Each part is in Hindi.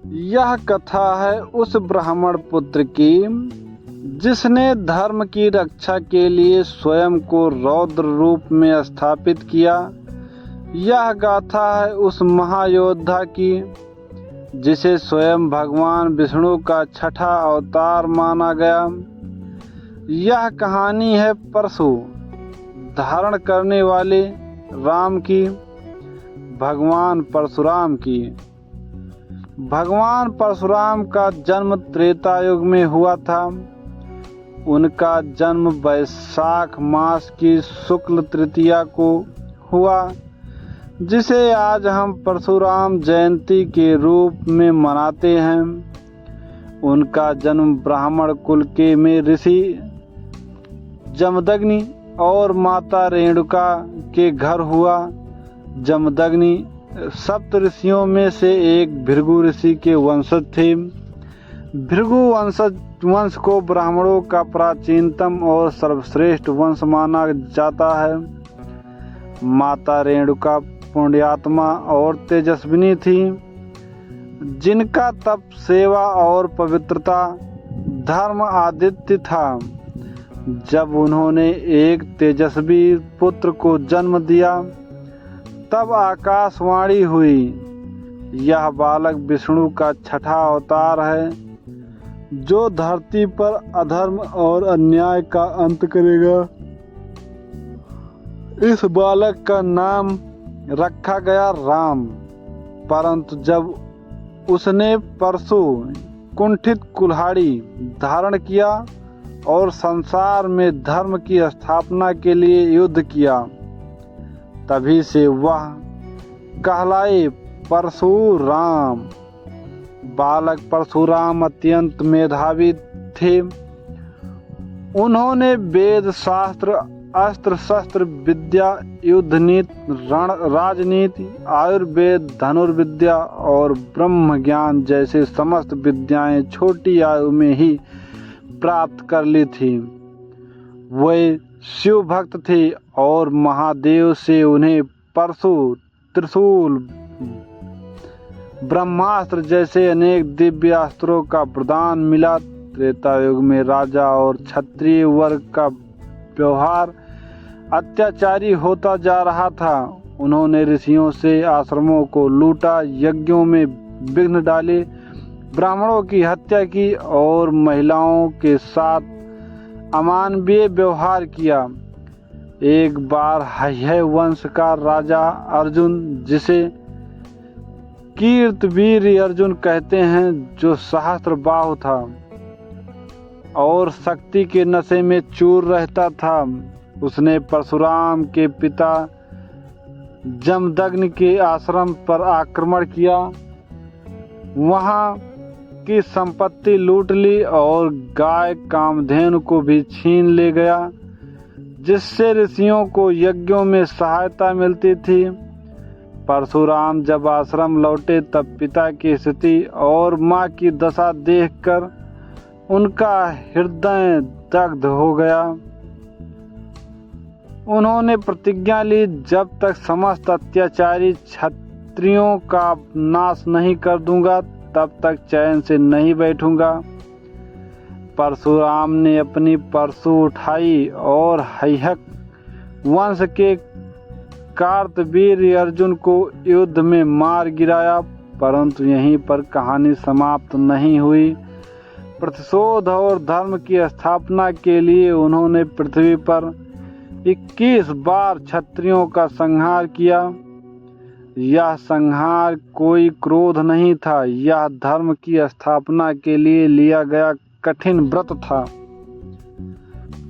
यह कथा है उस ब्राह्मण पुत्र की जिसने धर्म की रक्षा के लिए स्वयं को रौद्र रूप में स्थापित किया। यह गाथा है उस महायोद्धा की जिसे स्वयं भगवान विष्णु का छठा अवतार माना गया। यह कहानी है परशु धारण करने वाले राम की, भगवान परशुराम की। भगवान परशुराम का जन्म त्रेता युग में हुआ था। उनका जन्म वैशाख मास की शुक्ल तृतीया को हुआ, जिसे आज हम परशुराम जयंती के रूप में मनाते हैं। उनका जन्म ब्राह्मण कुल के में ऋषि जमदग्नि और माता रेणुका के घर हुआ। जमदग्नि सप्त ऋषियों में से एक भृगु ऋषि के वंशज थे। भृगु वंश को ब्राह्मणों का प्राचीनतम और सर्वश्रेष्ठ वंश माना जाता है। माता रेणुका पुण्यात्मा और तेजस्विनी थी, जिनका तप, सेवा और पवित्रता धर्म आदित्य था। जब उन्होंने एक तेजस्वी पुत्र को जन्म दिया तब आकाशवाणी हुई, यह बालक विष्णु का छठा अवतार है जो धरती पर अधर्म और अन्याय का अंत करेगा। इस बालक का नाम रखा गया राम। परंतु जब उसने परशु कुंठित कुल्हाड़ी धारण किया और संसार में धर्म की स्थापना के लिए युद्ध किया, तभी से वह कहलाए परशुराम। बालक परशुराम अत्यंत मेधावी थे। उन्होंने वेद शास्त्र, अस्त्र शस्त्र विद्या, युद्ध नीति, रण राजनीति, आयुर्वेद, धनुर्विद्या और ब्रह्म ज्ञान जैसे समस्त विद्याएं छोटी आयु में ही प्राप्त कर ली थी। वे शिव भक्त थे और महादेव से उन्हें परशु, त्रिशूल, ब्रह्मास्त्र जैसे अनेक दिव्य अस्त्रों का प्रदान मिला। त्रेता युग में राजा और क्षत्रिय वर्ग का व्यवहार अत्याचारी होता जा रहा था। उन्होंने ऋषियों से आश्रमों को लूटा, यज्ञों में विघ्न डाले, ब्राह्मणों की हत्या की और महिलाओं के साथ अमानवीय व्यवहार किया। एक बार हय्य वंश का राजा अर्जुन, जिसे कीर्तवीर अर्जुन कहते हैं, जो सहस्त्रबाहु था और शक्ति के नशे में चूर रहता था, उसने परशुराम के पिता जमदग्नि के आश्रम पर आक्रमण किया, वहां की संपत्ति लूट ली और गाय कामधेनु को भी छीन ले गया, जिससे ऋषियों को यज्ञों में सहायता मिलती थी। परशुराम जब आश्रम लौटे तब पिता की स्थिति और मां की दशा देखकर उनका हृदय दग्ध हो गया। उन्होंने प्रतिज्ञा ली, जब तक समस्त अत्याचारी क्षत्रियों का नाश नहीं कर दूंगा तब तक चैन से नहीं बैठूंगा। परशुराम ने अपनी परशु उठाई और हय्यक वंश के कार्तवीर अर्जुन को युद्ध में मार गिराया। परंतु यहीं पर कहानी समाप्त नहीं हुई। प्रतिशोध और धर्म की स्थापना के लिए उन्होंने पृथ्वी पर 21 बार क्षत्रियों का संहार किया। यह संहार कोई क्रोध नहीं था, यह धर्म की स्थापना के लिए लिया गया कठिन व्रत था।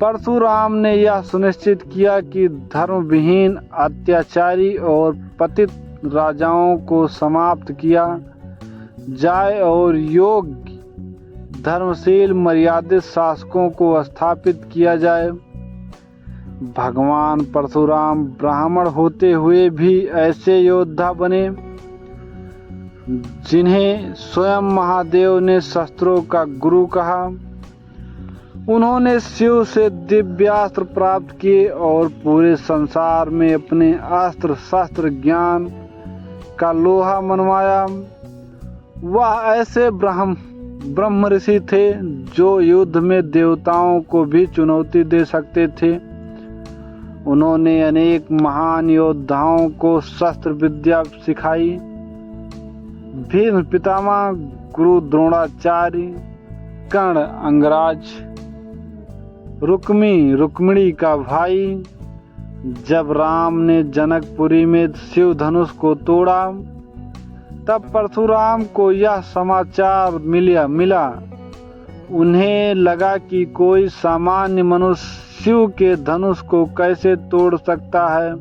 परशुराम ने यह सुनिश्चित किया कि धर्म विहीन, अत्याचारी और पतित राजाओं को समाप्त किया जाए और योग्य, धर्मशील, मर्यादित शासकों को स्थापित किया जाए। भगवान परशुराम ब्राह्मण होते हुए भी ऐसे योद्धा बने जिन्हें स्वयं महादेव ने शस्त्रों का गुरु कहा। उन्होंने शिव से दिव्यास्त्र प्राप्त किए और पूरे संसार में अपने अस्त्र शस्त्र ज्ञान का लोहा मनवाया। वह ऐसे ब्रह्म ऋषि थे जो युद्ध में देवताओं को भी चुनौती दे सकते थे। उन्होंने अनेक महान योद्धाओं को शस्त्र विद्या सिखाई। भीष्म पितामह, गुरु द्रोणाचार्य, कर्ण अंगराज, रुक्मिणी का भाई। जब राम ने जनकपुरी में शिव धनुष को तोड़ा तब परशुराम को यह समाचार मिला। उन्हें लगा कि कोई सामान्य मनुष्य शिव के धनुष को कैसे तोड़ सकता है।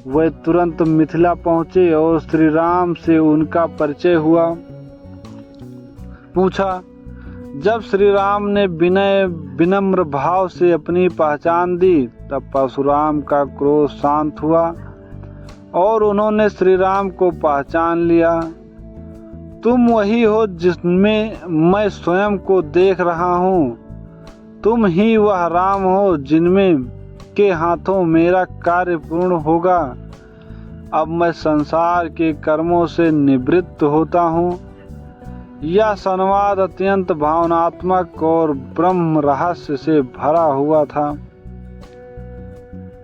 वे तुरंत मिथिला पहुंचे और श्री राम से उनका परिचय हुआ। पूछा। जब श्री राम ने विनम्र भाव से अपनी पहचान दी तब परशुराम का क्रोध शांत हुआ और उन्होंने श्री राम को पहचान लिया। तुम वही हो जिसमें मैं स्वयं को देख रहा हूँ। तुम ही वह राम हो जिनमें के हाथों मेरा कार्य पूर्ण होगा। अब मैं संसार के कर्मों से निवृत्त होता हूँ। यह संवाद अत्यंत भावनात्मक और ब्रह्म रहस्य से भरा हुआ था।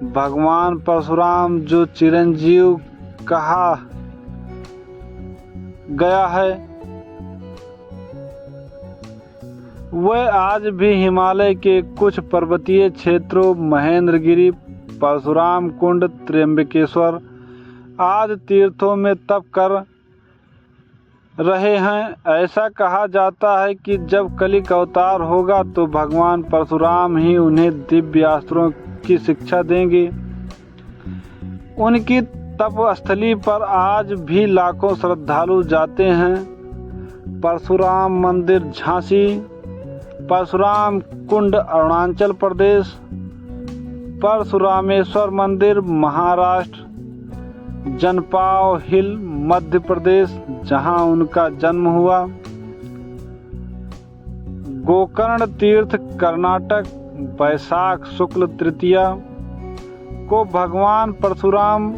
भगवान परशुराम जो चिरंजीव कहा गया है, वह आज भी हिमालय के कुछ पर्वतीय क्षेत्रों महेंद्रगिरी, परशुराम कुंड, त्र्यंबकेश्वर आदि तीर्थों में तप कर रहे हैं। ऐसा कहा जाता है कि जब कलिक अवतार होगा तो भगवान परशुराम ही उन्हें दिव्यास्त्रों की शिक्षा देंगे। उनकी तप स्थली पर आज भी लाखों श्रद्धालु जाते हैं। परशुराम मंदिर झांसी, परशुराम कुंड अरुणाचल प्रदेश, परशुरामेश्वर मंदिर महाराष्ट्र, जनपाव हिल मध्य प्रदेश जहां उनका जन्म हुआ, गोकर्ण तीर्थ कर्नाटक। वैशाख शुक्ल तृतीया को भगवान परशुराम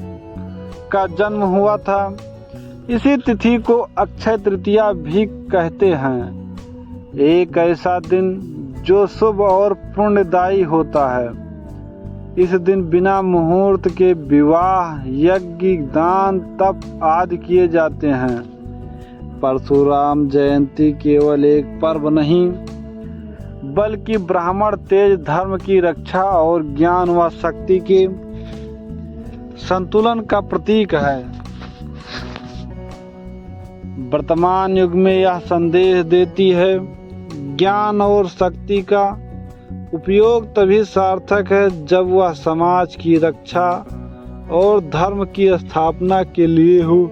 का जन्म हुआ था। इसी तिथि को अक्षय तृतीया भी कहते हैं। एक ऐसा दिन जो शुभ और पुण्यदायी होता है। इस दिन बिना मुहूर्त के विवाह, यज्ञ, दान, तप आदि किए जाते हैं। परशुराम जयंती केवल एक पर्व नहीं बल्कि ब्राह्मण तेज धर्म की रक्षा और ज्ञान व शक्ति के संतुलन का प्रतीक है। वर्तमान युग में यह संदेश देती है, ज्ञान और शक्ति का उपयोग तभी सार्थक है जब वह समाज की रक्षा और धर्म की स्थापना के लिए हो।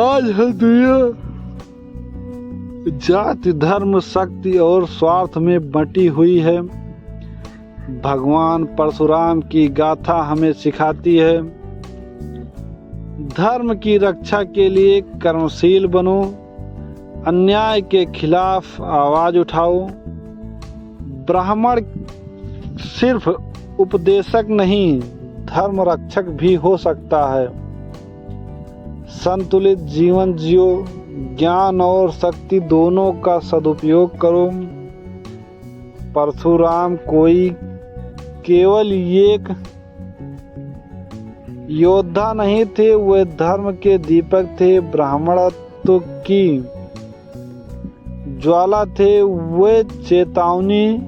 आज हर दुनिया जाति, धर्म, शक्ति और स्वार्थ में बंटी हुई है। भगवान परशुराम की गाथा हमें सिखाती है, धर्म की रक्षा के लिए कर्मशील बनो, अन्याय के खिलाफ आवाज उठाओ। ब्राह्मण सिर्फ उपदेशक नहीं, धर्म रक्षक भी हो सकता है। संतुलित जीवन जियो, ज्ञान और शक्ति दोनों का सदुपयोग करो। परशुराम कोई केवल एक योद्धा नहीं थे, वे धर्म के दीपक थे, ब्राह्मणत्व की ज्वाला थे। वे चेतावनी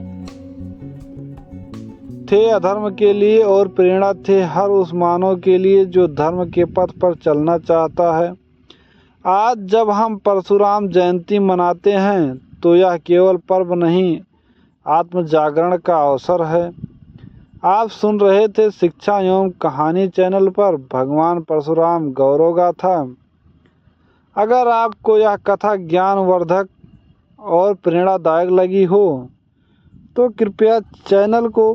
थे अधर्म के लिए और प्रेरणा थे हर उस मानव के लिए जो धर्म के पथ पर चलना चाहता है। आज जब हम परशुराम जयंती मनाते हैं तो यह केवल पर्व नहीं, आत्म जागरण का अवसर है। आप सुन रहे थे शिक्षा एवं कहानी चैनल पर भगवान परशुराम गौरव गाथा। अगर आपको यह कथा ज्ञानवर्धक और प्रेरणादायक लगी हो तो कृपया चैनल को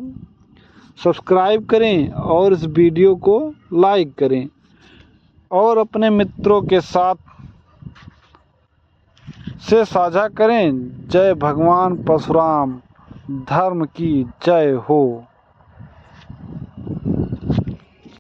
सब्सक्राइब करें और इस वीडियो को लाइक करें और अपने मित्रों के साथ से साझा करें। जय भगवान परशुराम, धर्म की जय हो।